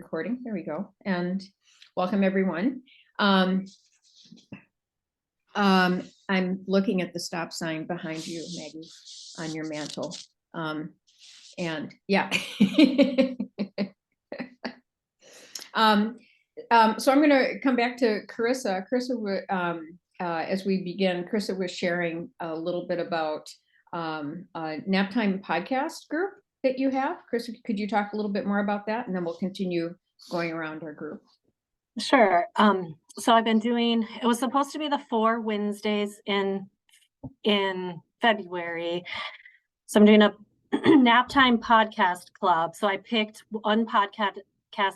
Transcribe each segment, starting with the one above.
recording. There we go. And welcome everyone. I'm looking at the stop sign behind you, Maggie, on your mantle. And yeah. So I'm going to come back to Carissa. Carissa, as we begin, Carissa was sharing a little bit about Naptime podcast group that you have. Carissa, could you talk a little bit more about that? And then we'll continue going around our group. Sure. So I've been doing, it was supposed to be the 4 Wednesdays in February. So I'm doing a Naptime podcast club. So I picked one podcast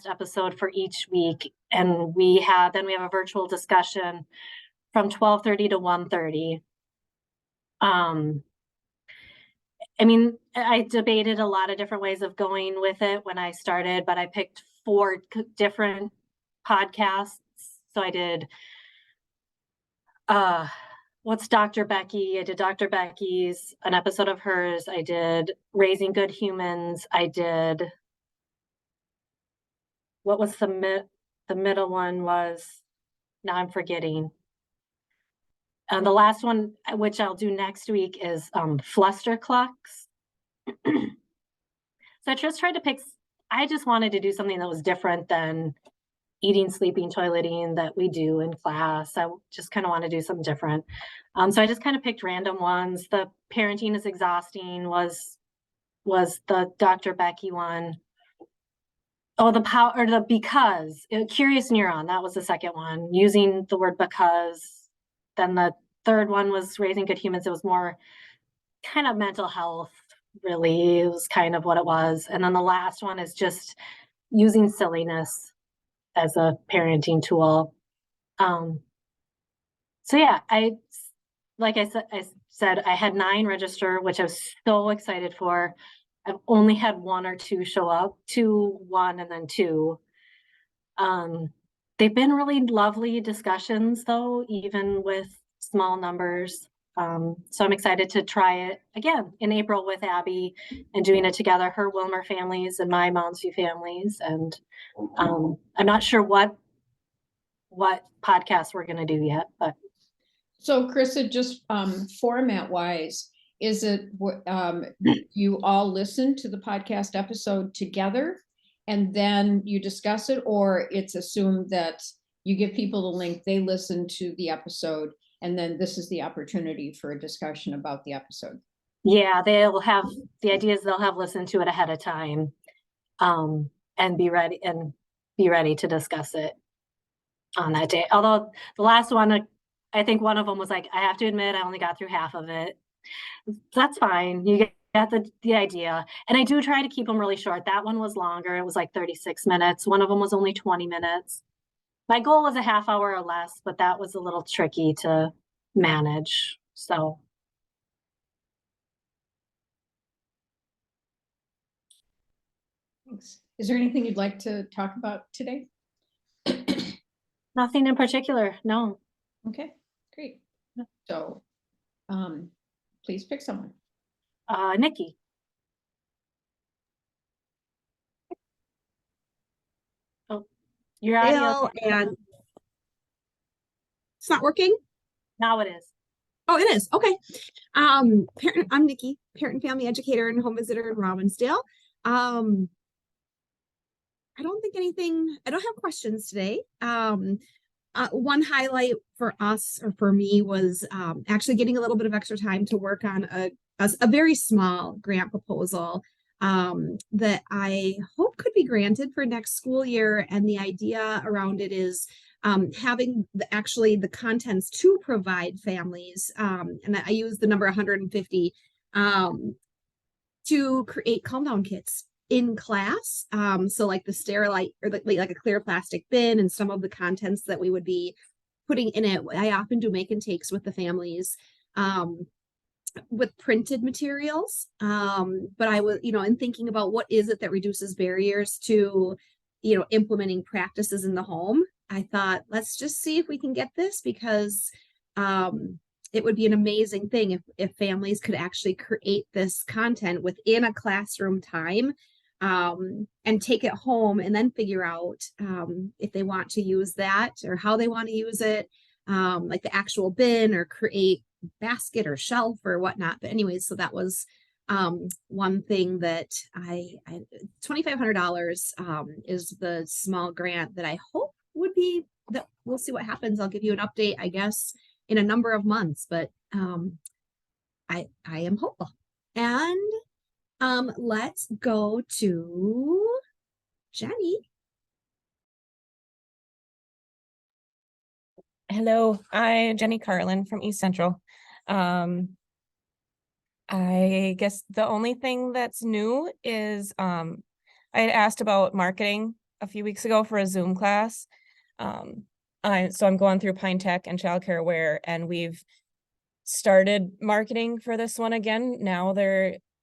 episode for each week, and we have a virtual discussion from 12:30 to 1:30. I mean, I debated a lot of different ways of going with it when I started, but I picked 4 different podcasts. So I did what's Dr. Becky? I did Dr. Becky's, an episode of hers. I did Raising Good Humans. I did, what was the middle one was, now I'm forgetting. And the last one, which I'll do next week, is Flusterclucks. So I just tried to pick, I just wanted to do something that was different than eating, sleeping, toileting that we do in class. I just kind of want to do something different. So I just kind of picked random ones. The Parenting is Exhausting was the Dr. Becky one. Oh, because, Curious Neuron, that was the second one, using the word because. Then the third one was Raising Good Humans. It was more kind of mental health, really. It was kind of what it was. And then the last one is just using silliness as a parenting tool. So yeah, I said I had 9 register, which I was so excited for. I've only had 1 or 2 show up, 2, 1, and then 2. They've been really lovely discussions though, even with small numbers. So I'm excited to try it again in April with Abby and doing it together, her Wilmer families and my Mounds View families. And I'm not sure what podcast we're going to do yet, but. So Carissa, just format wise, is it you all listen to the podcast episode together and then you discuss it, or it's assumed that you give people the link, they listen to the episode, and then this is the opportunity for a discussion about the episode? Yeah, the idea is they'll have listened to it ahead of time, and be ready to discuss it on that day. Although the last one, I think one of them was like, I have to admit, I only got through half of it. That's fine. You get the idea. And I do try to keep them really short. That one was longer. It was like 36 minutes. One of them was only 20 minutes. My goal was a half hour or less, but that was a little tricky to manage. So. Thanks. Is there anything you'd like to talk about today? Nothing in particular. No. Okay, great. So, please pick someone. Nikki. Oh, you're audio. And it's not working? Now it is. Oh, it is. Okay. I'm Nikki, parent and family educator and home visitor in Robbinsdale. I don't have questions today. One highlight for us, or for me, was actually getting a little bit of extra time to work on a very small grant proposal that I hope could be granted for next school year. And the idea around it is having the contents to provide families, and I use the number 150, to create calm down kits in class. So like the Sterilite, or like a clear plastic bin, and some of the contents that we would be putting in it. I often do make and takes with the families with printed materials. But I was, in thinking about what is it that reduces barriers to, implementing practices in the home, I thought, let's just see if we can get this, because it would be an amazing thing if families could actually create this content within a classroom time. and take it home and then figure out if they want to use that or how they want to use it, like the actual bin or create basket or shelf or whatnot. But anyways, so that was one thing that I $2,500 is the small grant that I hope would be that we'll see what happens. I'll give you an update, I guess, in a number of months, but I am hopeful. And let's go to Jenny. Hello, I'm Jenny Carlin from East Central. I guess the only thing that's new is I had asked about marketing a few weeks ago for a Zoom class. So I'm going through Pine Tech and Childcare Aware, and we've started marketing for this one again. Now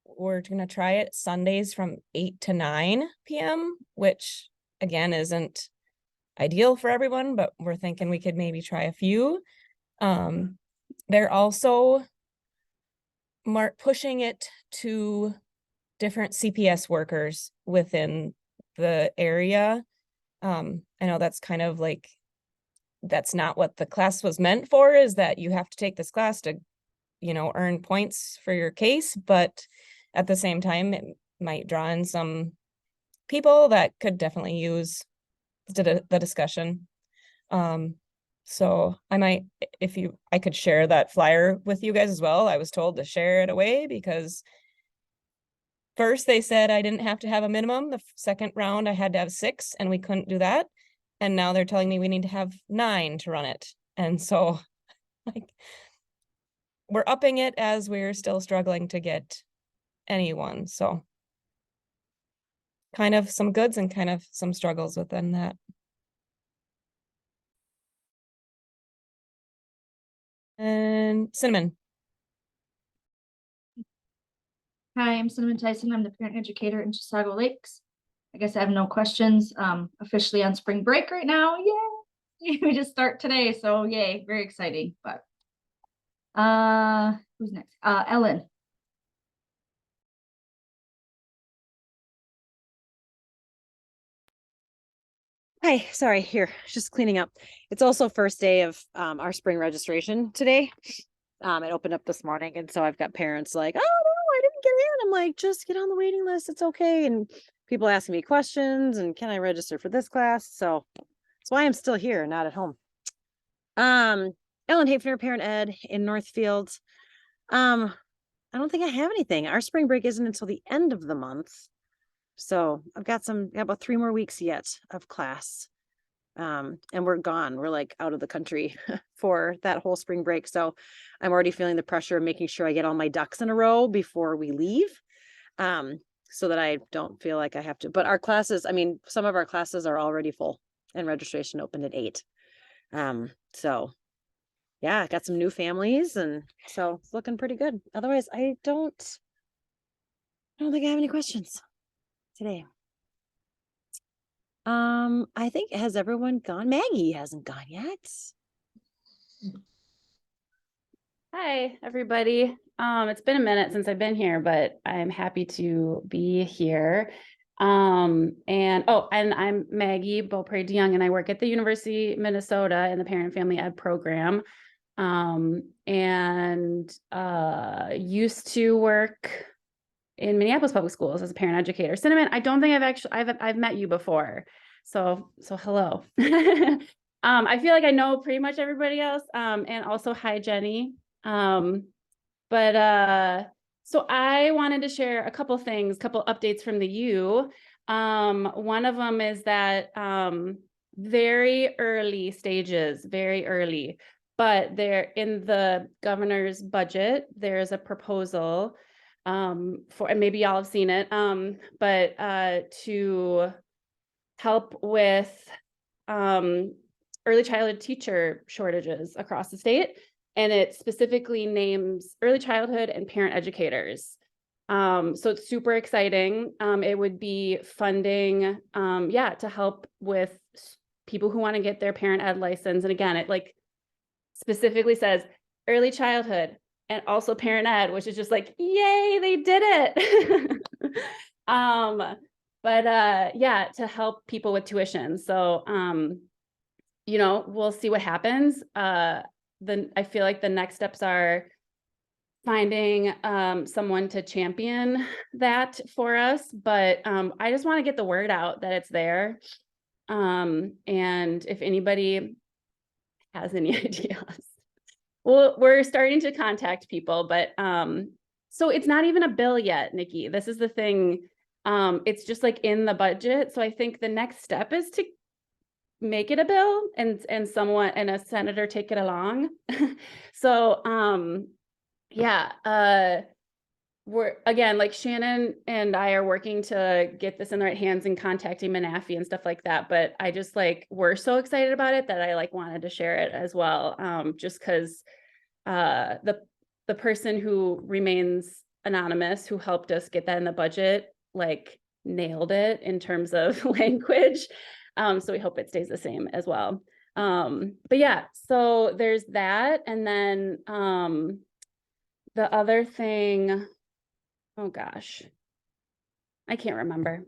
we're gonna try it Sundays from 8 to 9 p.m., which again isn't ideal for everyone, but we're thinking we could maybe try a few. They're also pushing it to different CPS workers within the area. I know that's kind of like, that's not what the class was meant for, is that you have to take this class to, earn points for your case, but at the same time, it might draw in some people that could definitely use the discussion. So I could share that flyer with you guys as well. I was told to share it away because first they said I didn't have to have a minimum. The second round I had to have 6 and we couldn't do that. And now they're telling me we need to have 9 to run it. And so like we're upping it as we're still struggling to get anyone. So kind of some goods and kind of some struggles within that. And Cinnamon. Hi, I'm Cinnamon Tyson. I'm the parent educator in Chisago Lakes. I guess I have no questions. Officially on spring break right now. Yay! We just start today, so yay, very exciting. But who's next? Ellen. Hi, sorry, here, just cleaning up. It's also first day of our spring registration today. It opened up this morning, and so I've got parents like, oh no, I didn't get in. I'm like, just get on the waiting list, it's okay. And people asking me questions and can I register for this class? So that's why I'm still here, not at home. Ellen Hafner, parent ed in Northfield. I don't think I have anything. Our spring break isn't until the end of the month. So I've got about 3 more weeks yet of class. And we're gone. We're like out of the country for that whole spring break. So I'm already feeling the pressure of making sure I get all my ducks in a row before we leave. So that I don't feel like I have to, but our classes, some of our classes are already full and registration opened at 8. So yeah, got some new families, and so it's looking pretty good. Otherwise, I don't think I have any questions today. I think, has everyone gone? Maggie hasn't gone yet. Hi, everybody. It's been a minute since I've been here, but I'm happy to be here. And I'm Maggie Beaupre DeYoung, and I work at the University of Minnesota in the Parent and Family Ed program. Used to work in Minneapolis Public Schools as a parent educator. Cinnamon, I don't think I've met you before. So hello. I feel like I know pretty much everybody else. And also hi, Jenny. So I wanted to share a couple things, couple updates from the U. One of them is that very early stages, very early, but there in the governor's budget, there's a proposal for, and maybe y'all have seen it, but to help with early childhood teacher shortages across the state. And it specifically names early childhood and parent educators. So it's super exciting. It would be funding, to help with people who want to get their parent ed license. And again, it like specifically says early childhood and also parent ed, which is just like, yay, they did it. yeah, to help people with tuition. So, you know, we'll see what happens. Then I feel like the next steps are finding someone to champion that for us. But I just want to get the word out that it's there. And if anybody has any ideas, well, we're starting to contact people, but so it's not even a bill yet, Nikki. This is the thing. It's just like in the budget. So I think the next step is to make it a bill and someone and a senator take it along. So yeah, we're again, like Shannon and I are working to get this in the right hands and contacting Menafee and stuff like that. But I just like, we're so excited about it that I like wanted to share it as well. Just because the person who remains anonymous, who helped us get that in the budget, like nailed it in terms of language. So we hope it stays the same as well. But yeah, so there's that. And then the other thing, oh gosh, I can't remember.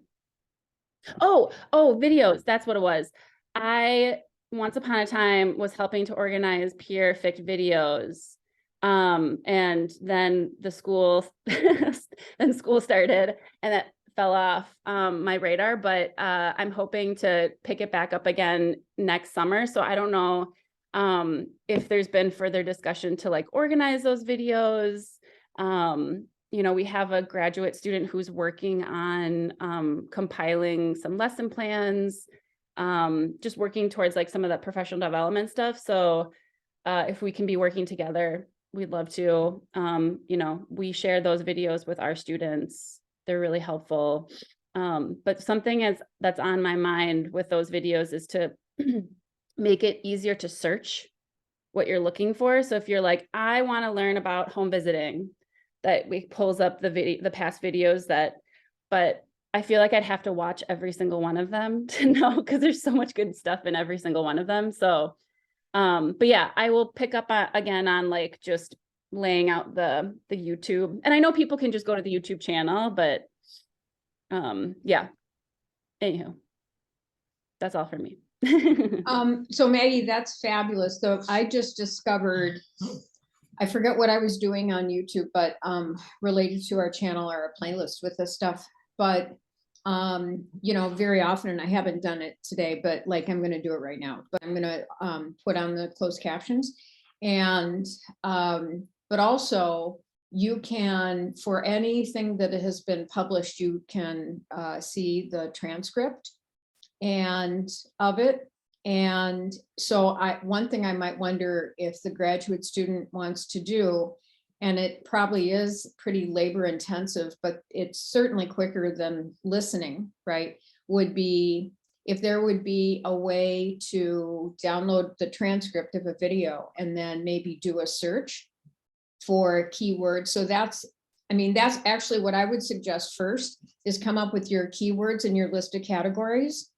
Oh, videos. That's what it was. I once upon a time was helping to organize peer fic videos. And then the school then school started and that fell off my radar, but I'm hoping to pick it back up again next summer. So I don't know if there's been further discussion to like organize those videos. You know, we have a graduate student who's working on compiling some lesson plans, just working towards like some of the professional development stuff. So if we can be working together, we'd love to. You know, we share those videos with our students. They're really helpful. But something that's on my mind with those videos is to make it easier to search what you're looking for. So if you're like, I want to learn about home visiting, that we pulls up the past videos but I feel like I'd have to watch every single one of them to know, because there's so much good stuff in every single one of them. So, but yeah, I will pick up again on like just laying out the YouTube. And I know people can just go to the YouTube channel, but yeah, anywho, that's all for me. So Maggie, that's fabulous. So I just discovered, I forget what I was doing on YouTube, but related to our channel or a playlist with this stuff. But you know, very often, and I haven't done it today, but like I'm gonna do it right now, but I'm gonna put on the closed captions. And but also you can, for anything that has been published, you can see the transcript and of it. And so one thing I might wonder if the graduate student wants to do, and it probably is pretty labor intensive, but it's certainly quicker than listening, right? Would be if there would be a way to download the transcript of a video and then maybe do a search for keywords. So that's actually what I would suggest first, is come up with your keywords and your list of categories.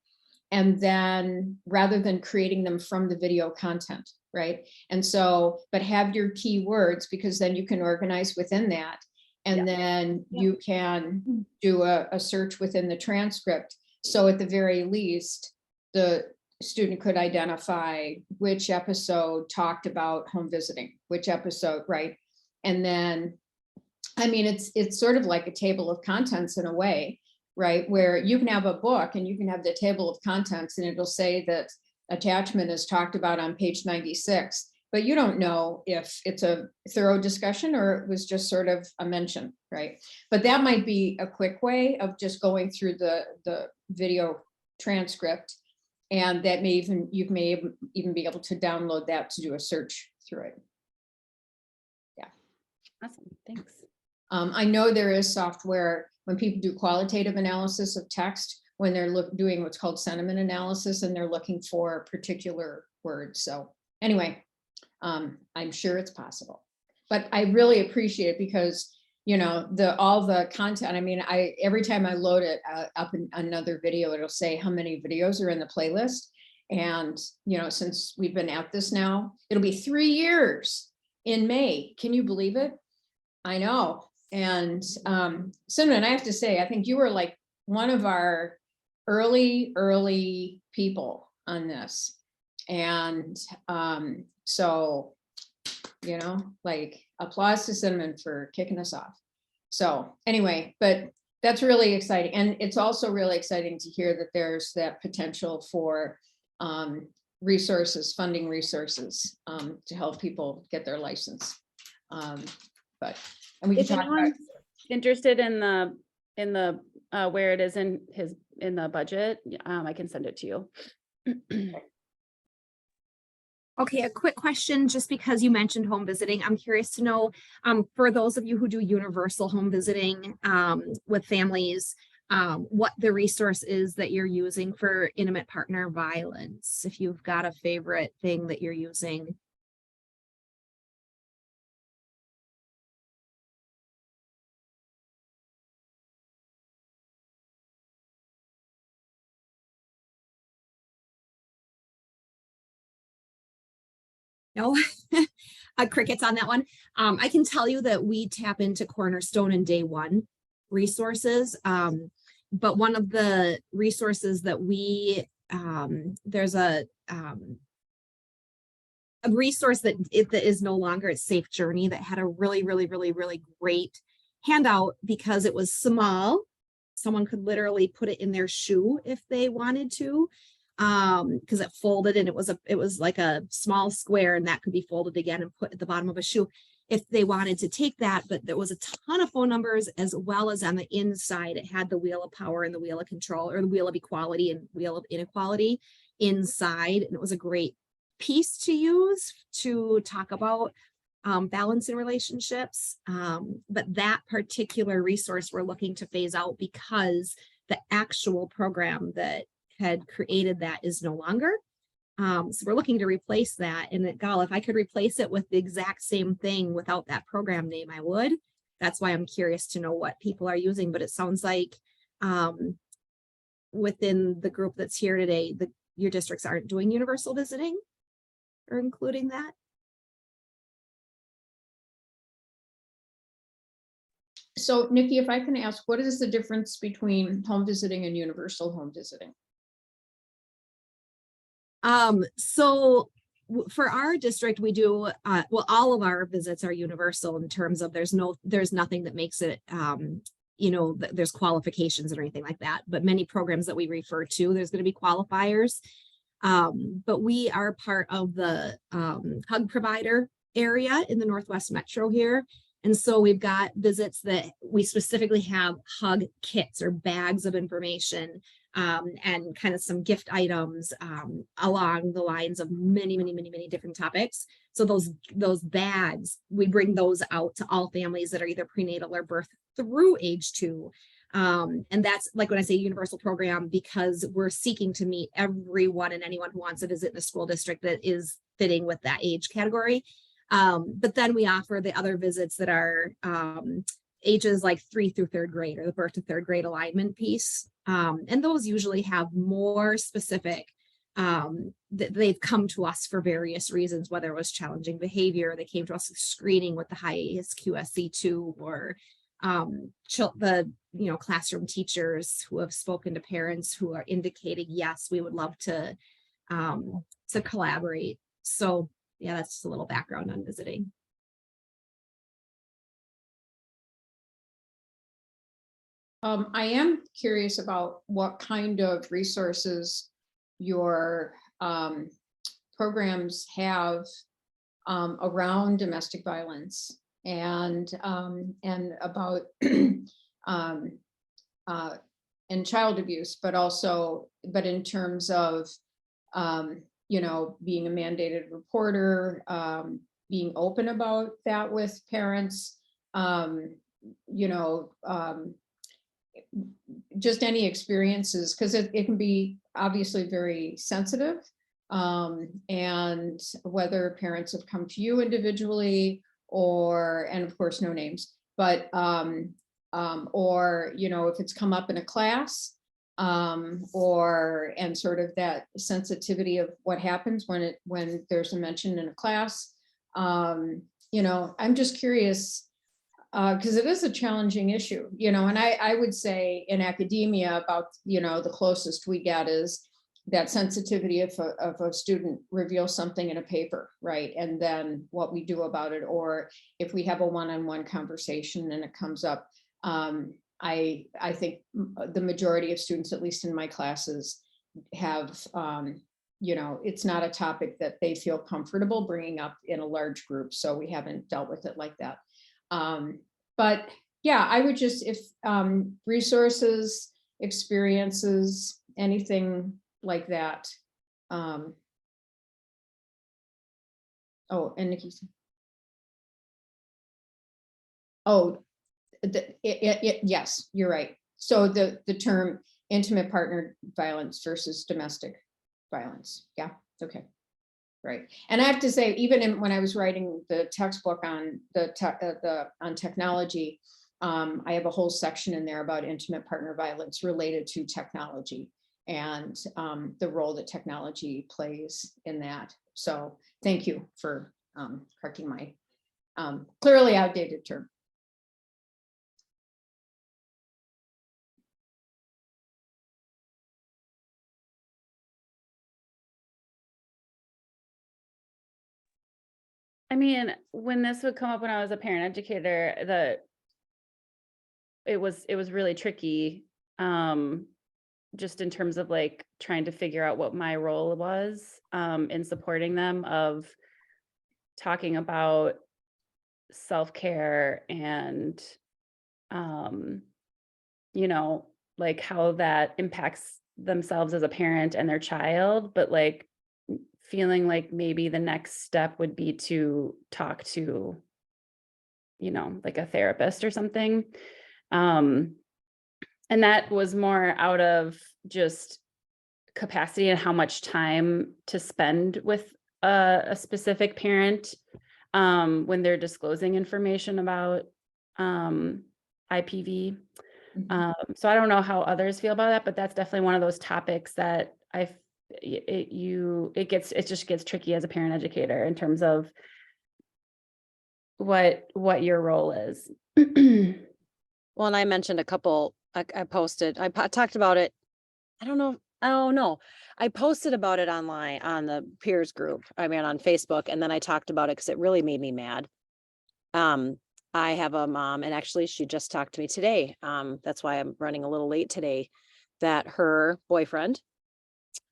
And then rather than creating them from the video content, right? And so, but have your keywords, because then you can organize within that. And then you can do a search within the transcript. So at the very least, the student could identify which episode talked about home visiting, which episode, right? And then, I mean, it's sort of like a table of contents in a way, right? Where you can have a book and you can have the table of contents and it'll say that attachment is talked about on page 96, but you don't know if it's a thorough discussion or it was just sort of a mention, right? But that might be a quick way of just going through the video transcript, and that you may even be able to download that to do a search through it. Yeah. Awesome, thanks. I know there is software when people do qualitative analysis of text, when they're doing what's called sentiment analysis, and they're looking for particular words. So anyway, I'm sure it's possible, but I really appreciate it because, you know, all the content, I mean, every time I load it up in another video, it'll say how many videos are in the playlist. And, you know, since we've been at this now, it'll be 3 years in May. Can you believe it? I know. And Cinnamon, I have to say, I think you were like one of our early people on this. And so, you know, like applause to Cinnamon for kicking us off. So anyway, but that's really exciting. And it's also really exciting to hear that there's that potential for resources, funding resources to help people get their license. But, and we can If talk about, anyone's interested in the where it is in the budget, I can send it to you. Okay, a quick question, just because you mentioned home visiting, I'm curious to know, for those of you who do universal home visiting, with families, what the resource is that you're using for intimate partner violence, if you've got a favorite thing that you're using. No, crickets on that one. I can tell you that we tap into Cornerstone and Day One resources. But one of the resources that we, there's a resource that is no longer at Safe Journey that had a really great handout because it was small. Someone could literally put it in their shoe if they wanted to, because it folded and it was like a small square and that could be folded again and put at the bottom of a shoe if they wanted to take that. But there was a ton of phone numbers, as well as on the inside it had the wheel of power and the wheel of control, or the wheel of equality and wheel of inequality inside. And it was a great piece to use to talk about balance in relationships. But that particular resource we're looking to phase out because the actual program that had created that is no longer. So we're looking to replace that. And if I could replace it with the exact same thing without that program name, I would. That's why I'm curious to know what people are using. But it sounds like within the group that's here today, your districts aren't doing universal visiting or including that. so Nikki, if I can ask, what is the difference between home visiting and universal home visiting? So for our district, we do, well, all of our visits are universal in terms of there's nothing that makes it, you know, there's qualifications or anything like that, but many programs that we refer to, there's going to be qualifiers. But we are part of the HUG provider area in the Northwest Metro here. And so we've got visits that we specifically have HUG kits or bags of information, and kind of some gift items along the lines of many different topics. So those bags, we bring those out to all families that are either prenatal or birth through age 2. And that's like when I say universal program, because we're seeking to meet everyone and anyone who wants to visit in a school district that is fitting with that age category. But then we offer the other visits that are ages like 3 through 3rd grade, or the birth to 3rd grade alignment piece. And those usually have more specific, they've come to us for various reasons, whether it was challenging behavior, they came to us screening with the high ASQSC2, or the classroom teachers who have spoken to parents who are indicating, yes, we would love to collaborate. So yeah, that's just a little background on visiting. I am curious about what kind of resources your programs have around domestic violence and about and child abuse, but in terms of being a mandated reporter, being open about that with parents, just any experiences, because it can be obviously very sensitive, and whether parents have come to you individually and of course no names, but or if it's come up in a class, and sort of that sensitivity of what happens when there's a mention in a class. I'm just curious because it is a challenging issue, and I would say in academia about, the closest we get is that sensitivity if a student reveals something in a paper, right? And then what we do about it, or if we have a one-on-one conversation and it comes up. I think the majority of students, at least in my classes, have, it's not a topic that they feel comfortable bringing up in a large group. So we haven't dealt with it like that. But yeah, I would just, if resources, experiences, anything like that. Oh, and Nikki. Oh, yes, you're right. So the term intimate partner violence versus domestic violence. Yeah, okay. Right. And I have to say, even when I was writing the textbook on on technology, I have a whole section in there about intimate partner violence related to technology and the role that technology plays in that. So thank you for correcting my clearly outdated term. I mean, when this would come up when I was a parent educator, it was really tricky. Just in terms of like trying to figure out what my role was in supporting them, of talking about self-care and like how that impacts themselves as a parent and their child, but like feeling like maybe the next step would be to talk to, like a therapist or something. And that was more out of just capacity and how much time to spend with a specific parent when they're disclosing information about IPV. So I don't know how others feel about that, but that's definitely one of those topics that it just gets tricky as a parent educator in terms of what your role is. Well, and I mentioned a couple, I talked about it. I don't know. I posted about it online on the peers group. I mean, on Facebook, and then I talked about it because it really made me mad. I have a mom, and actually she just talked to me today. That's why I'm running a little late today, that her boyfriend,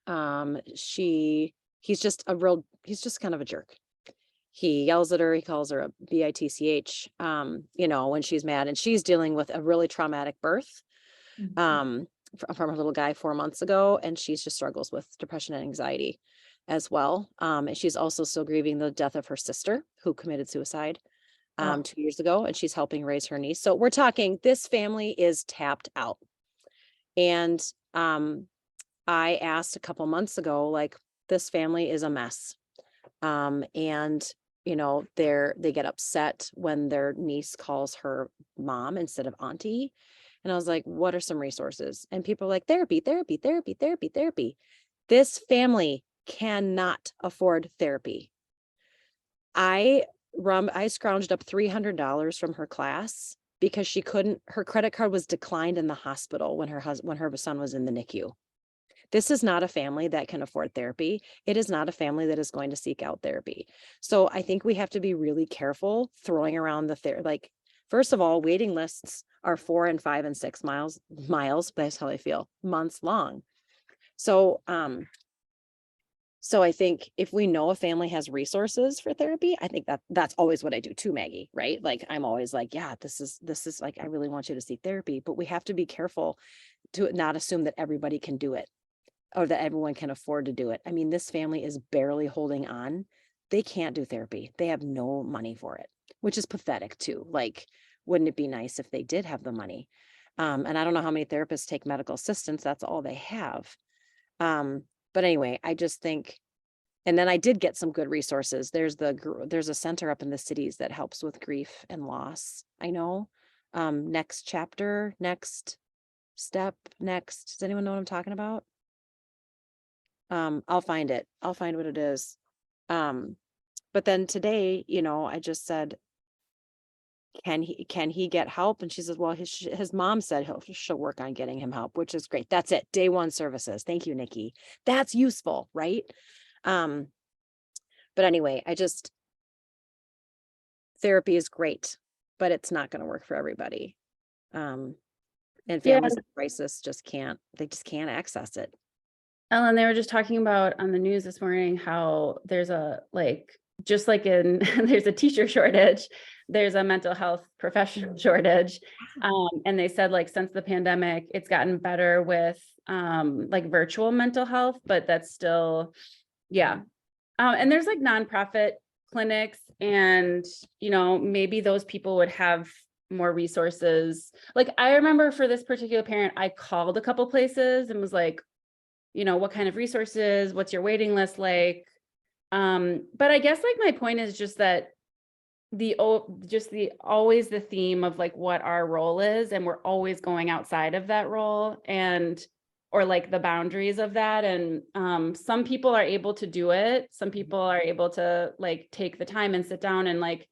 he's just kind of a jerk. He yells at her, he calls her a bitch, when she's mad, and she's dealing with a really traumatic birth, from her little guy 4 months ago. And she's just struggles with depression and anxiety as well. And she's also still grieving the death of her sister, who committed suicide 2 years ago, and she's helping raise her niece. So we're talking, this family is tapped out. And I asked a couple months ago, like, this family is a mess. And they get upset when their niece calls her mom instead of auntie. And I was like, what are some resources? And people are like, therapy. This family cannot afford therapy. I scrounged up $300 from her class because her credit card was declined in the hospital when her son was in the NICU. This is not a family that can afford therapy. It is not a family that is going to seek out therapy. So I think we have to be really careful throwing around first of all, waiting lists are 4 and 5 and 6 miles, that's how I feel, months long. So, I think if we know a family has resources for therapy, I think that's always what I do too, Maggie, right? Like, I'm always like, yeah, this is like, I really want you to seek therapy, but we have to be careful to not assume that everybody can do it, or that everyone can afford to do it. I mean, this family is barely holding on. They can't do therapy. They have no money for it, which is pathetic too. Like, wouldn't it be nice if they did have the money? And I don't know how many therapists take medical assistance. That's all they have. But anyway, I just think, and then I did get some good resources. There's a center up in the cities that helps with grief and loss. I know. Next chapter, next step, next. Does anyone know what I'm talking about? I'll find it. I'll find what it is. But then today, I just said, can he get help? And she says, well, his mom said she'll work on getting him help, which is great. That's it. Day one services. Thank you, Nikki. That's useful, right? But anyway, therapy is great, but it's not going to work for everybody. And Yeah. families in crisis just can't access it. Ellen, they were just talking about on the news this morning how there's just like in there's a teacher shortage, there's a mental health professional shortage. And they said like since the pandemic, it's gotten better with like virtual mental health, but that's still, yeah. And there's like nonprofit clinics and, maybe those people would have more resources. Like I remember for this particular parent, I called a couple places and was like, what kind of resources, what's your waiting list like? But I guess like my point is just that always the theme of like what our role is, and we're always going outside of that role or like the boundaries of that. And some people are able to do it. Some people are able to like take the time and sit down and like,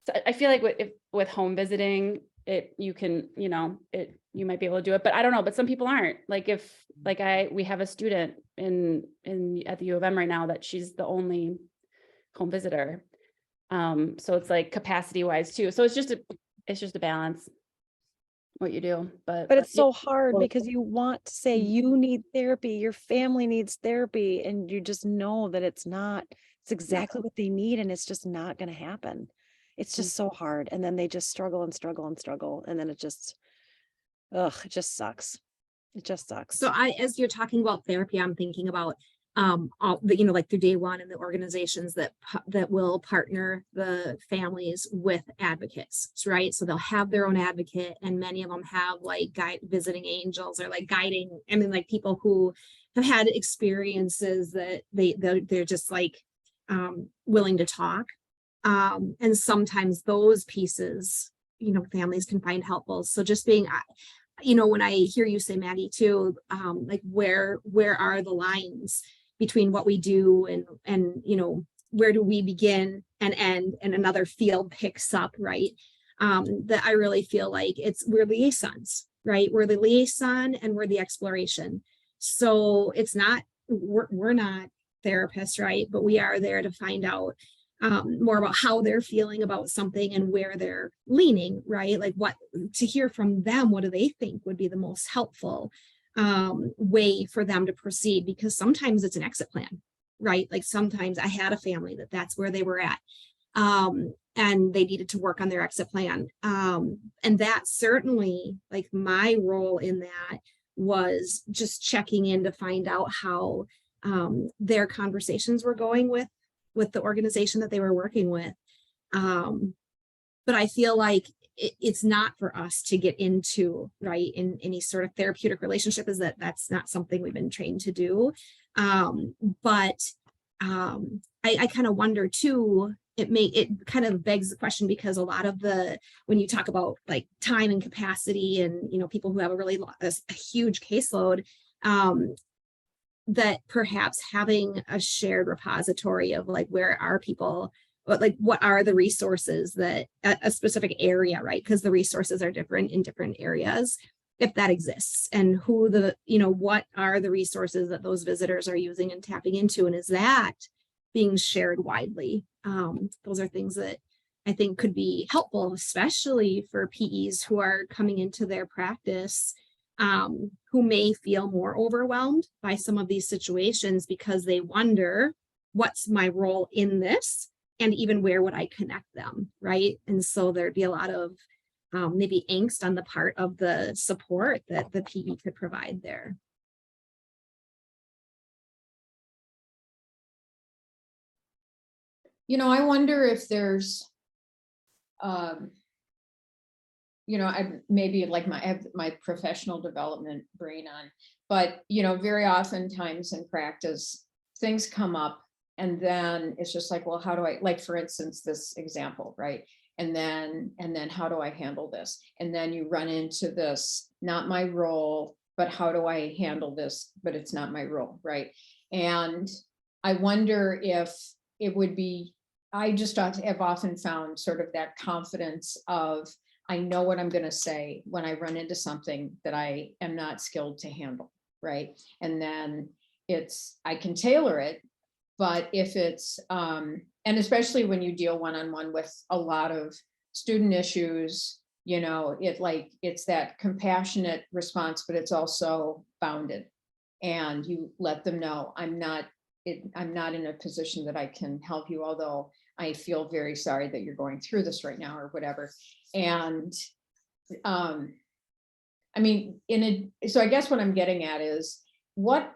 so I feel like with home visiting, you might be able to do it, but I don't know, but some people aren't. Like we have a student at the U of M right now that she's the only home visitor. So it's like capacity wise too. So it's just a balance what you do, but it's so hard because you want to say you need therapy, your family needs therapy, and you just know that it's exactly what they need, and it's just not going to happen. It's just so hard. And then they just struggle and struggle and struggle. And then it just sucks. It just sucks. So as you're talking about therapy, I'm thinking about all the, like through day one and the organizations that will partner the families with advocates, right? So they'll have their own advocate, and many of them have like visiting angels or like guiding. I mean, like people who have had experiences that they're just like willing to talk. And sometimes those pieces, families can find helpful. So just being, when I hear you say, Maggie, too, like where are the lines between what we do and where do we begin and end, and another field picks up, right? That I really feel like we're liaisons, right? We're the liaison and we're the exploration. So it's not, we're not therapists, right? But we are there to find out more about how they're feeling about something and where they're leaning, right? Like to hear from them, what do they think would be the most helpful way for them to proceed? Because sometimes it's an exit plan, right? Like sometimes I had a family that's where they were at, and they needed to work on their exit plan. And that certainly, like my role in that was just checking in to find out how their conversations were going with the organization that they were working with. But I feel like it's not for us to get into, right, in any sort of therapeutic relationship, that's not something we've been trained to do. But I kind of wonder too, it kind of begs the question, because a lot of when you talk about like time and capacity and, people who have a huge caseload, that perhaps having a shared repository of like, where are people, like what are the resources that a specific area, right? Because the resources are different in different areas, if that exists, and what are the resources that those visitors are using and tapping into, and is that being shared widely? Those are things that I think could be helpful, especially for PEs who are coming into their practice, who may feel more overwhelmed by some of these situations because they wonder, what's my role in this? And even where would I connect them, right? And so there'd be a lot of maybe angst on the part of the support that the PE could provide there. I wonder if there's, I maybe like I have my professional development brain on, but, very oftentimes in practice, things come up and then it's just like, well, how do I, like, for instance, this example, right? And then how do I handle this? And then you run into this, not my role, but how do I handle this? But it's not my role, right? And I wonder if it would be I just have often found sort of that confidence of, I know what I'm going to say when I run into something that I am not skilled to handle, right? And then I can tailor it, but if it's, and especially when you deal one-on-one with a lot of student issues, you know, it's that compassionate response, but it's also bounded. And you let them know, I'm not in a position that I can help you, although I feel very sorry that you're going through this right now or whatever. And I mean, so I guess what I'm getting at is like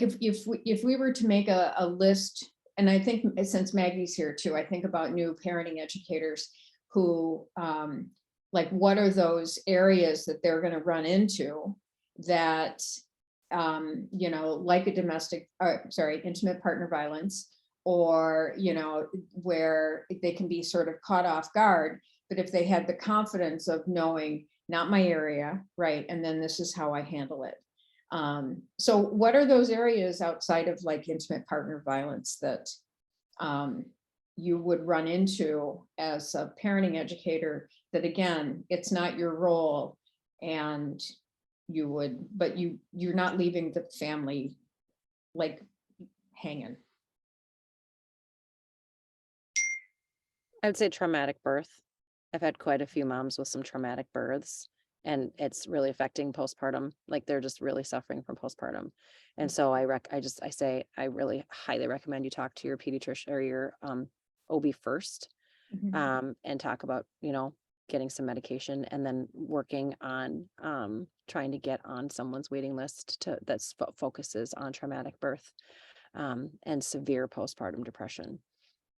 if we were to make a list, and I think since Maggie's here too, I think about new parenting educators who like, what are those areas that they're going to run into that you know, like a intimate partner violence, or, you know, where they can be sort of caught off guard. But if they had the confidence of knowing, not my area, right, and then this is how I handle it. So what are those areas outside of like intimate partner violence that you would run into as a parenting educator, that again, it's not your role, and but you're not leaving the family like hanging? I would say traumatic birth. I've had quite a few moms with some traumatic births, and it's really affecting postpartum. Like, they're just really suffering from postpartum. And so I say I really highly recommend you talk to your pediatrician or your OB first, Mhm. and talk about, you know, getting some medication, and then working on trying to get on someone's waiting list that focuses on traumatic birth and severe postpartum depression.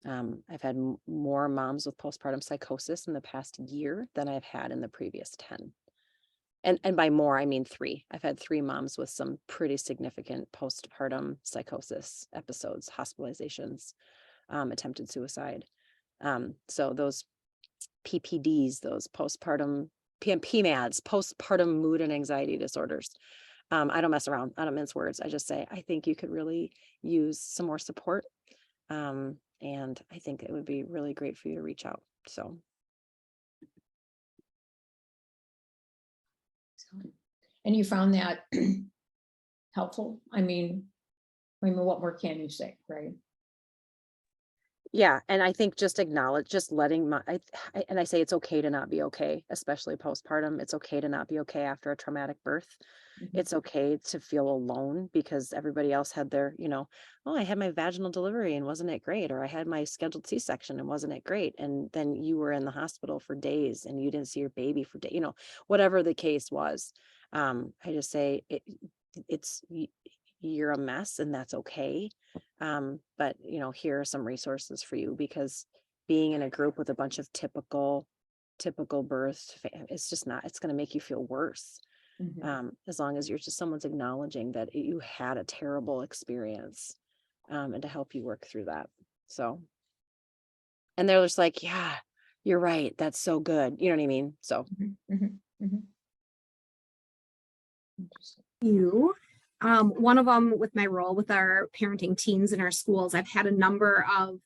I've had more moms with postpartum psychosis in the past year than I've had in the previous 10. And by more, I mean 3. I've had 3 moms with some pretty significant postpartum psychosis episodes, hospitalizations, attempted suicide. So those PPDs, those postpartum PMADs, postpartum mood and anxiety disorders. I don't mess around. I don't mince words. I just say, I think you could really use some more support. And I think it would be really great for you to reach out. So. And you found that helpful? I mean, what more can you say, right? Yeah. And I think just letting and I say it's okay to not be okay, especially postpartum. It's okay to not be okay after a traumatic birth. Mhm. It's okay to feel alone because everybody else had their, you know, oh, I had my vaginal delivery and wasn't it great? Or I had my scheduled C-section and wasn't it great? And then you were in the hospital for days and you didn't see your baby for days, you know, whatever the case was. I just say you're a mess and that's okay. But you know, here are some resources for you, because being in a group with a bunch of typical birth, it's just not, it's going to make you feel worse. Mhm. As long as someone's acknowledging that you had a terrible experience, and to help you work through that. So, and they're just like, yeah, you're right. That's so good. You know what I mean? So. Mhm. Mhm. Mhm. You. One of them, with my role with our parenting teens in our schools, I've had a number of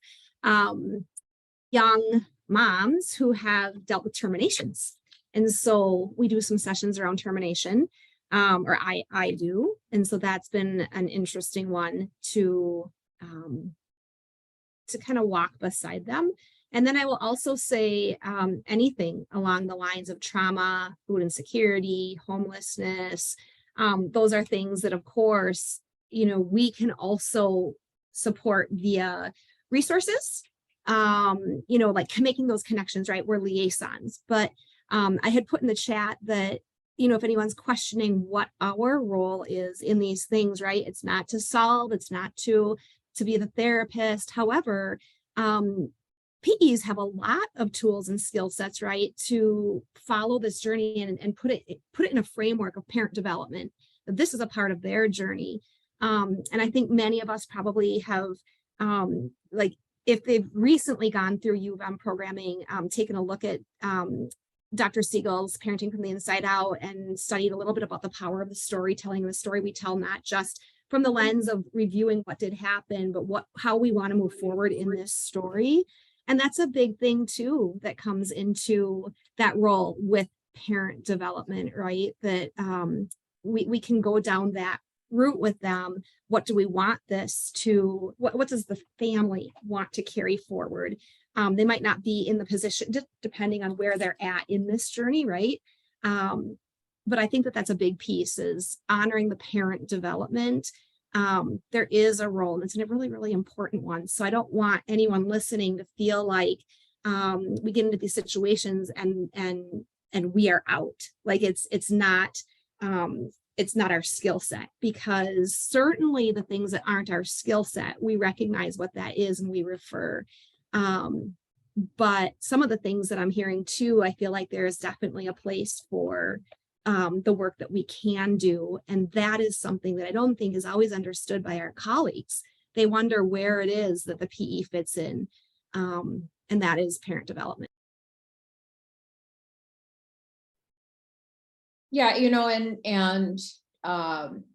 young moms who have dealt with terminations. And so we do some sessions around termination, or I do. And so that's been an interesting one to kind of walk beside them. And then I will also say anything along the lines of trauma, food insecurity, homelessness. Those are things that, of course, you know, we can also support via resources, you know, like making those connections, right? We're liaisons. But I had put in the chat that, you know, if anyone's questioning what our role is in these things, right? It's not to solve, it's not to be the therapist. However, PEs have a lot of tools and skill sets, right, to follow this journey and put it in a framework of parent development. This is a part of their journey. And I think many of us probably have, like, if they've recently gone through U of M programming, taken a look at Dr. Siegel's Parenting from the Inside Out and studied a little bit about the power of the storytelling, the story we tell, not just from the lens of reviewing what did happen, but how we want to move forward in this story. And that's a big thing too, that comes into that role with parent development, right? That we can go down that route with them. What do we want this to, what does the family want to carry forward? They might not be in the position, just depending on where they're at in this journey, right? But I think that that's a big piece, is honoring the parent development. There is a role, and it's a really, really important one. So I don't want anyone listening to feel like we get into these situations and we are out. Like it's not our skill set, because certainly the things that aren't our skill set, we recognize what that is and we refer. But some of the things that I'm hearing too, I feel like there is definitely a place for the work that we can do. And that is something that I don't think is always understood by our colleagues. They wonder where it is that the PE fits in. And that is parent development. Yeah, and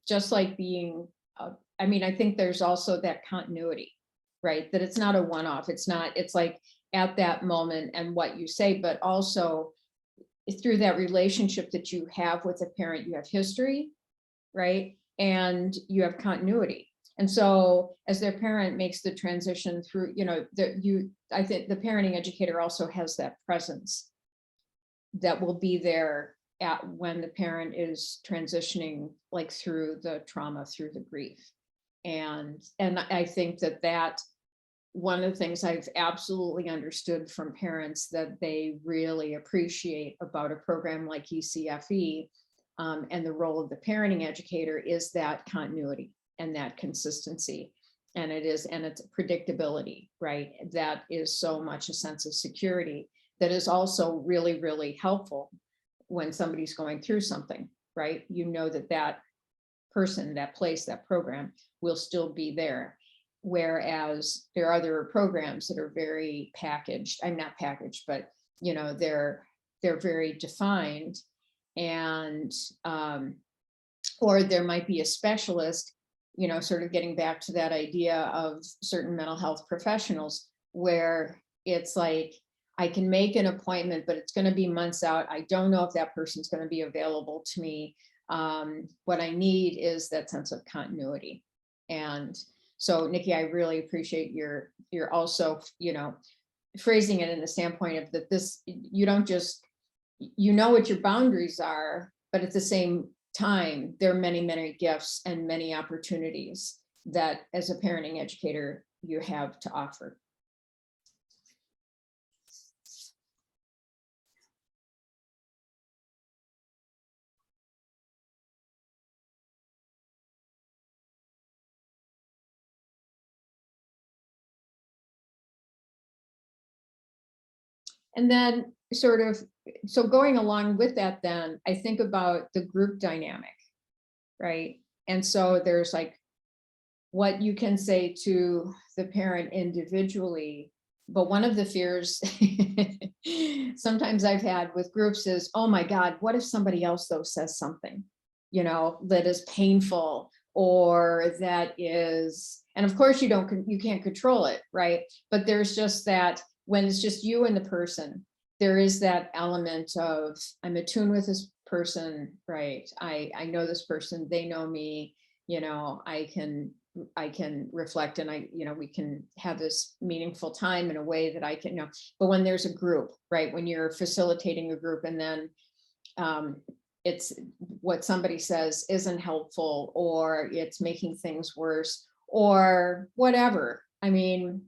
just like being, I mean, I think there's also that continuity, right? That it's not a one-off. It's like at that moment and what you say, but also through that relationship that you have with a parent, you have history, right? And you have continuity. And so as their parent makes the transition through, I think the parenting educator also has that presence that will be there when the parent is transitioning, like through the trauma, through the grief. And I think that one of the things I've absolutely understood from parents that they really appreciate about a program like ECFE and the role of the parenting educator is that continuity and that consistency. And it's predictability, right? That is so much a sense of security that is also really, really helpful when somebody's going through something, right? That person, that place, that program will still be there. Whereas there are other programs that are very packaged. I'm not packaged, but they're very defined, and or there might be a specialist, sort of getting back to that idea of certain mental health professionals, where it's like, I can make an appointment, but it's going to be months out. I don't know if that person's going to be available to me. What I need is that sense of continuity. And so, Nikki, I really appreciate you're also, phrasing it in the standpoint of that this, you don't just, what your boundaries are, but at the same time, there are many, many gifts and many opportunities that as a parenting educator, you have to offer. And then so going along with that, then I think about the group dynamic, right? And so there's like what you can say to the parent individually, but one of the fears sometimes I've had with groups is, oh my God, what if somebody else though says something, that is painful, or that is, and of course you can't control it, right? But there's just that, when it's just you and the person, there is that element of, I'm attuned with this person, right? I know this person, they know me, I can reflect, and we can have this meaningful time in a way that I can, but when there's a group, right? When you're facilitating a group, and then it's what somebody says isn't helpful, or it's making things worse, or whatever. I mean,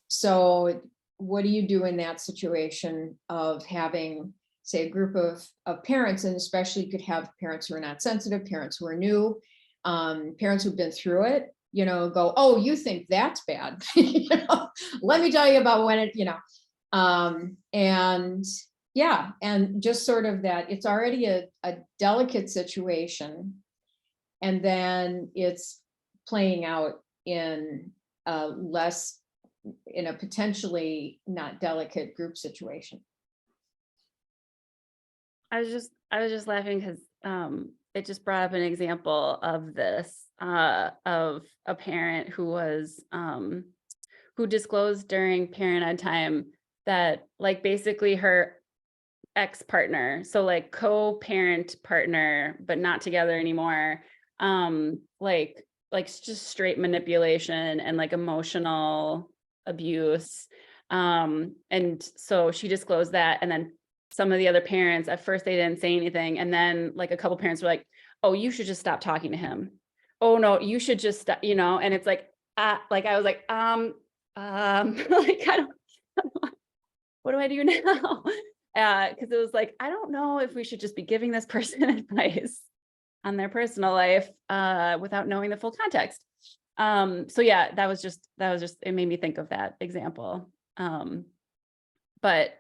so what do you do in that situation of having, say, a group of parents, and especially you could have parents who are not sensitive, parents who are new, parents who've been through it, go, oh, you think that's bad. Let me tell you about when it, and yeah, and just sort of that it's already a delicate situation, and then it's playing out in a potentially not delicate group situation. I was just laughing because it just brought up an example of this, of a parent who was, who disclosed during parent ed time that like basically her ex-partner, so like co-parent partner, but not together anymore, like just straight manipulation and like emotional abuse. And so she disclosed that, and then some of the other parents, at first they didn't say anything, and then like a couple parents were like, oh, you should just stop talking to him. Oh no, you should just stop, and it's like I was like, like I don't what do I do now? Because it was like, I don't know if we should just be giving this person advice on their personal life without knowing the full context. So yeah, that was just, it made me think of that example. But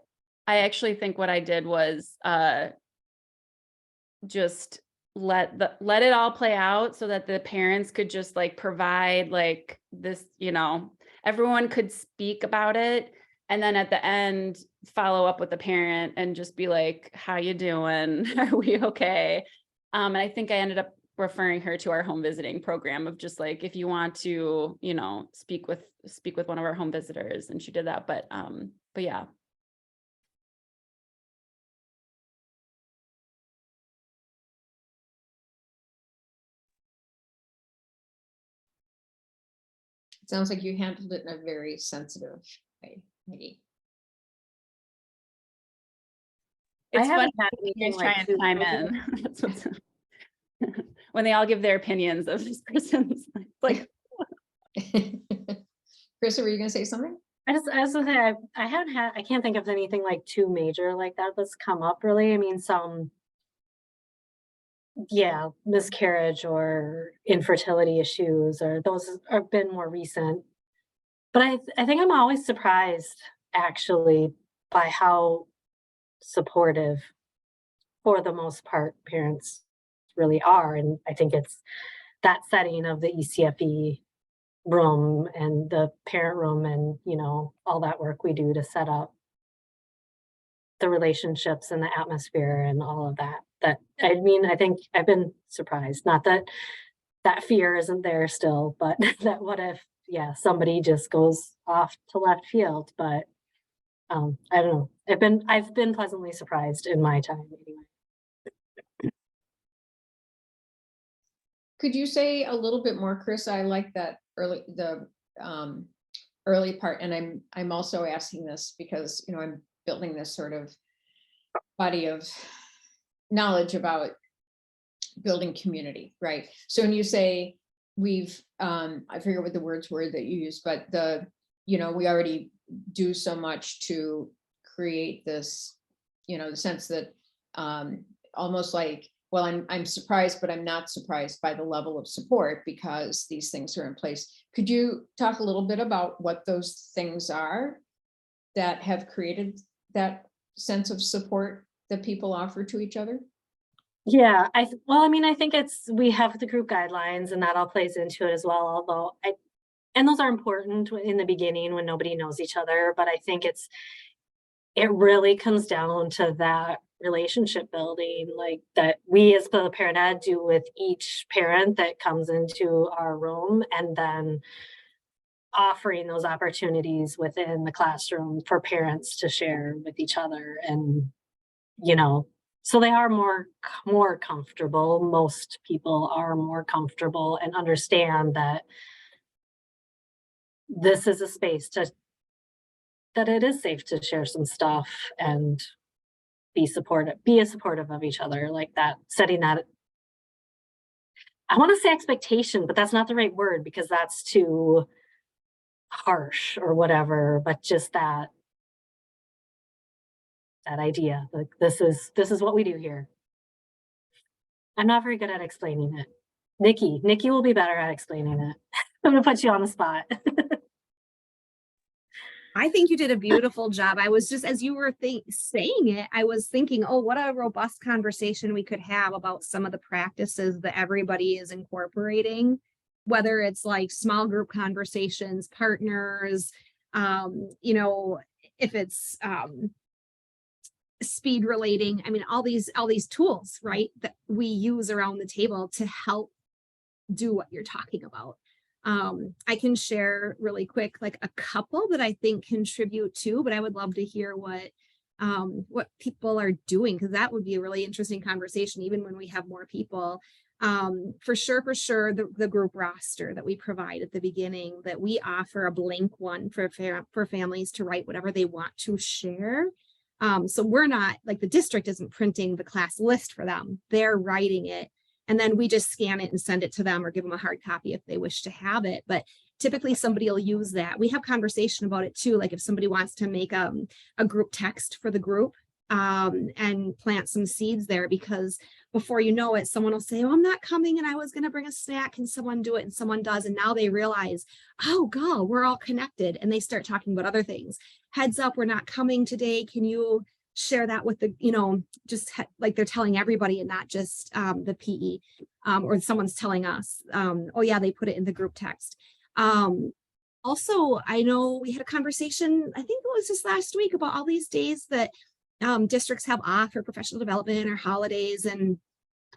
I actually think what I did was just let it all play out so that the parents could just like provide like this, everyone could speak about it. And then at the end, follow up with the parent and just be like, how you doing? Are we okay? And I think I ended up referring her to our home visiting program of just like, if you want to, speak with one of our home visitors. And she did that. But yeah. It sounds like you handled it in a very sensitive way, Maggie. It's I funny haven't had when you anything guys try like and chime in. That's what's when they all give their opinions of this person's like. Krista, were you gonna say something? I was gonna say, I can't think of anything like too major like that that's come up really. I mean, some, yeah, miscarriage or infertility issues, or those have been more recent. But I think I'm always surprised actually by how supportive, for the most part, parents really are. And I think it's that setting of the ECFE room and the parent room and, all that work we do to set up the relationships and the atmosphere and all of that. I mean, I think I've been surprised. Not that that fear isn't there still, but that what if, somebody just goes off to left field. But I don't know. I've been pleasantly surprised in my time anyway. Could you say a little bit more, Chris? I like that early part, and I'm also asking this because I'm building this sort of body of knowledge about building community, right? So when you say we've I forget what the words were that you used, but we already do so much to create this, the sense that almost like, well, I'm surprised, but I'm not surprised by the level of support because these things are in place. Could you talk a little bit about what those things are that have created that sense of support that people offer to each other? Yeah, I think we have the group guidelines and that all plays into it as well, although and those are important in the beginning when nobody knows each other, but I think it really comes down to that relationship building, like that we as the parent ed do with each parent that comes into our room, and then offering those opportunities within the classroom for parents to share with each other. And, so they are more comfortable. Most people are more comfortable and understand that this is a space that it is safe to share some stuff and be supportive of each other, like that, setting that, I want to say expectation, but that's not the right word because that's too harsh or whatever, but just that idea, like this is what we do here. I'm not very good at explaining it. Nikki will be better at explaining it. I'm gonna put you on the spot. I think you did a beautiful job. I was just, as you were saying it, I was thinking, oh, what a robust conversation we could have about some of the practices that everybody is incorporating, whether it's like small group conversations, partners, if it's speed relating. I mean, all these tools, right, that we use around the table to help do what you're talking about. I can share really quick, like a couple that I think contribute too, but I would love to hear what people are doing, because that would be a really interesting conversation, even when we have more people. For sure, the group roster that we provide at the beginning, that we offer a blank one for families to write whatever they want to share. So we're not, like, the district isn't printing the class list for them. They're writing it, and then we just scan it and send it to them, or give them a hard copy if they wish to have it. But typically somebody will use that. We have conversation about it too. Like if somebody wants to make a group text for the group, and plant some seeds there, because before you know it, someone will say, oh, I'm not coming and I was going to bring a snack. Can someone do it? And someone does. And now they realize, oh, God, we're all connected. And they start talking about other things. Heads up, we're not coming today. Can you share that with the, like they're telling everybody and not just the PE, or someone's telling us, oh, yeah, they put it in the group text. Also, I know we had a conversation, I think it was just last week, about all these days that districts have off for professional development or holidays. And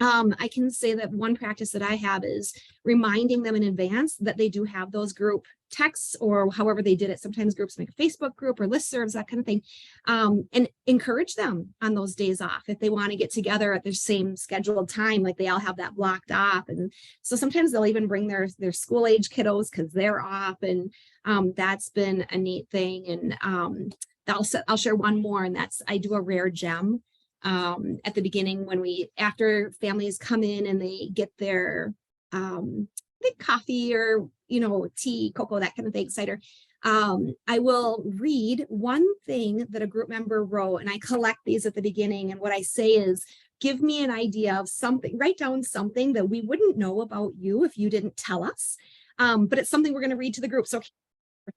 I can say that one practice that I have is reminding them in advance that they do have those group texts, or however they did it. Sometimes groups make a Facebook group or listservs, that kind of thing, and encourage them on those days off if they want to get together at the same scheduled time, like they all have that blocked off. And so sometimes they'll even bring their school age kiddos because they're off, and that's been a neat thing. And I'll share one more, and that's, I do a rare gem at the beginning after families come in and they get their coffee or tea, cocoa, that kind of thing, cider. I will read one thing that a group member wrote, and I collect these at the beginning. And what I say is, give me an idea of something, write down something that we wouldn't know about you if you didn't tell us. But it's something we're going to read to the group. So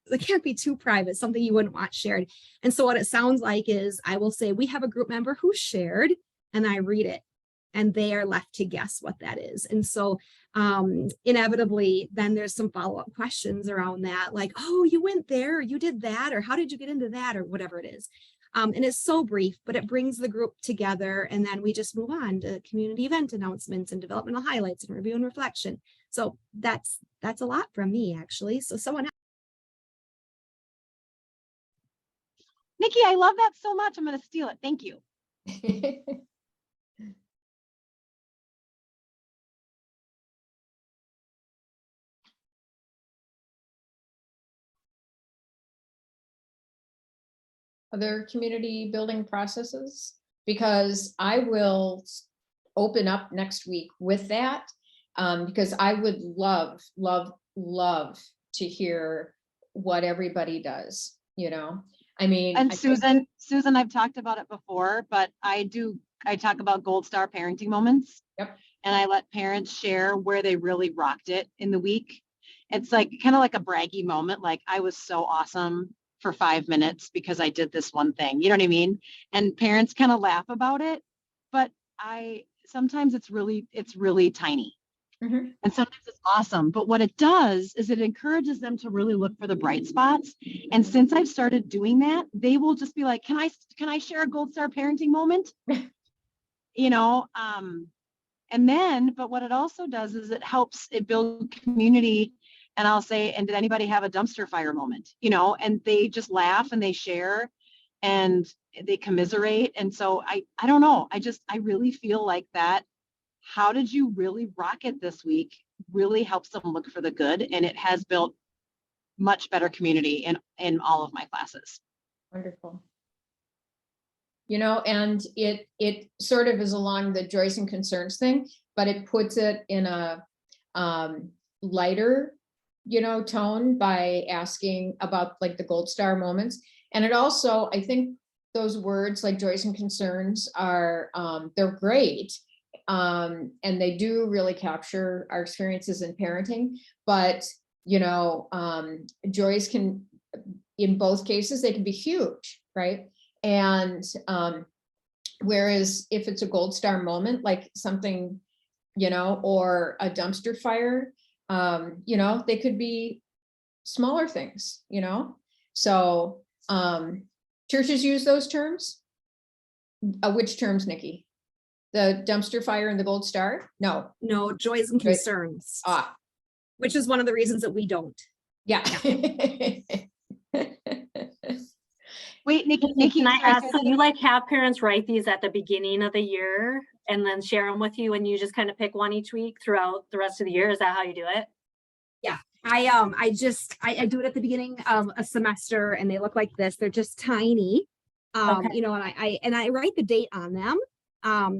it can't be too private, something you wouldn't want shared. And so what it sounds like is, I will say, we have a group member who shared, and I read it, and they are left to guess what that is. And so inevitably, then there's some follow-up questions around that, like, oh, you went there, or you did that, or how did you get into that, or whatever it is. And it's so brief, but it brings the group together. And then we just move on to community event announcements and developmental highlights and review and reflection. So that's a lot from me, actually. So someone else. Nikki, I love that so much. I'm going to steal it. Thank you. Other community building processes, because I will open up next week with that, because I would love to hear what everybody does, I mean. And Susan, I've talked about it before, but I talk about gold star parenting moments. Yep. And I let parents share where they really rocked it in the week. It's like kind of like a braggy moment. Like, I was so awesome for 5 minutes because I did this one thing, you know what I mean? And parents kind of laugh about it, but sometimes it's really tiny. Mm-hmm. And sometimes it's awesome. But what it does is it encourages them to really look for the bright spots. And since I've started doing that, they will just be like, can I share a gold star parenting moment? And then, but what it also does is it builds community. And I'll say, and did anybody have a dumpster fire moment? And they just laugh and they share and they commiserate. And so I don't know. I really feel like that. How did you really rock it this week really helps them look for the good. And it has built much better community in all of my classes. Wonderful. And it sort of is along the joys and concerns thing, but it puts it in a lighter, tone by asking about, like, the gold star moments. And it also, I think those words like joys and concerns are, they're great. And they do really capture our experiences in parenting, but, joys can, in both cases, they can be huge, right? And whereas if it's a gold star moment, like something, or a dumpster fire, they could be smaller things, so churches use those terms. Which terms, Nikki? The dumpster fire and the Gold Star? No. No, joys and Right. concerns, Ah, which is one of the reasons that we don't. yeah. Wait, Nikki, Can I sorry, ask, so you like have parents write these at the beginning of the year and then share them with you and you just kind of pick one each week throughout the rest of the year? Is that how you do it? I do it at the beginning of a semester and they look like this. They're just tiny. Okay. You know, and I write the date on them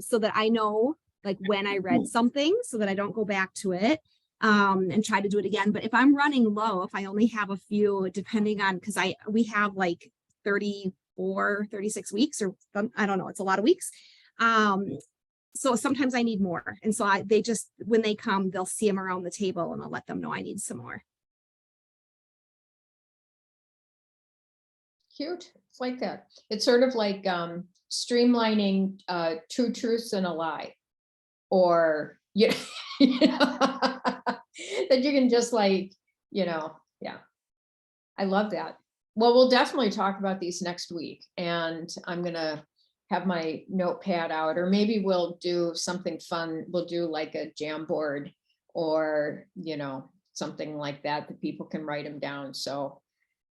so that I know like when I read something so that I don't go back to it and try to do it again. But if I'm running low, if I only have a few, depending on, because we have like 34, 36 weeks or I don't know, it's a lot of weeks. So sometimes I need more. And so they just, when they come, they'll see them around the table and I'll let them know I need some more. Cute. It's like that. It's sort of like streamlining two truths and a lie. Or, you know, that you can just like, yeah. I love that. Well, we'll definitely talk about these next week. And I'm going to have my notepad out, or maybe we'll do something fun. We'll do like a jam board or, something like that people can write them down. So,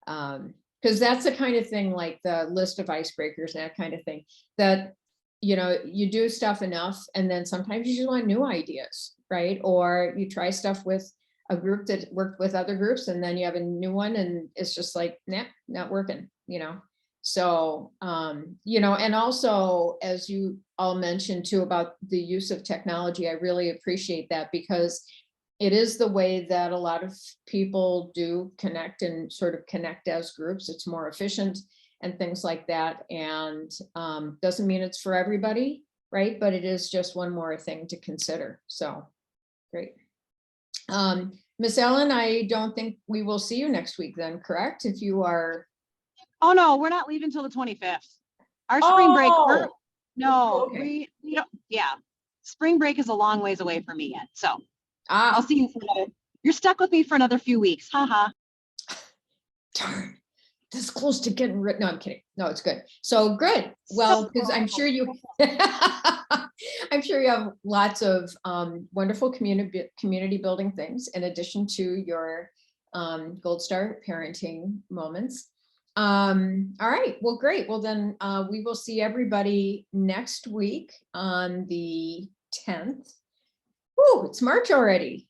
because that's the kind of thing, like the list of icebreakers, that kind of thing, that, you do stuff enough and then sometimes you just want new ideas, right? Or you try stuff with a group that worked with other groups and then you have a new one and it's just like, nah, not working, So, and also, as you all mentioned too, about the use of technology, I really appreciate that because it is the way that a lot of people do connect and sort of connect as groups. It's more efficient and things like that. And doesn't mean it's for everybody, right? But it is just one more thing to consider. So great. Miss Ellen, I don't think we will see you next week then, correct? If you are. Oh, no, we're not leaving till the 25th. Our spring break, no, Okay. we don't, yeah. Spring break is a long ways away from me yet. So I'll see you you're stuck with me for another few weeks. Haha. Darn, this close to getting written. No, I'm kidding. No, it's good. So good. Well, because I'm sure you, I'm sure you have lots of wonderful community building things in addition to your Gold Star parenting moments. All right. Well, great. Well, then we will see everybody next week on the 10th. Ooh, it's March already.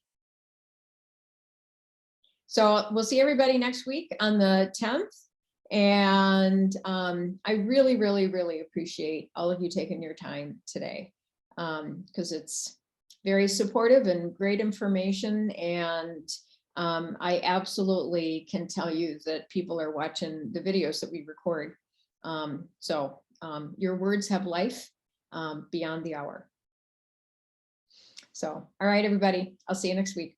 So we'll see everybody next week on the 10th. And I really, really, really appreciate all of you taking your time today because it's very supportive and great information. And I absolutely can tell you that people are watching the videos that we record. So your words have life beyond the hour. So, all right, everybody, I'll see you next week.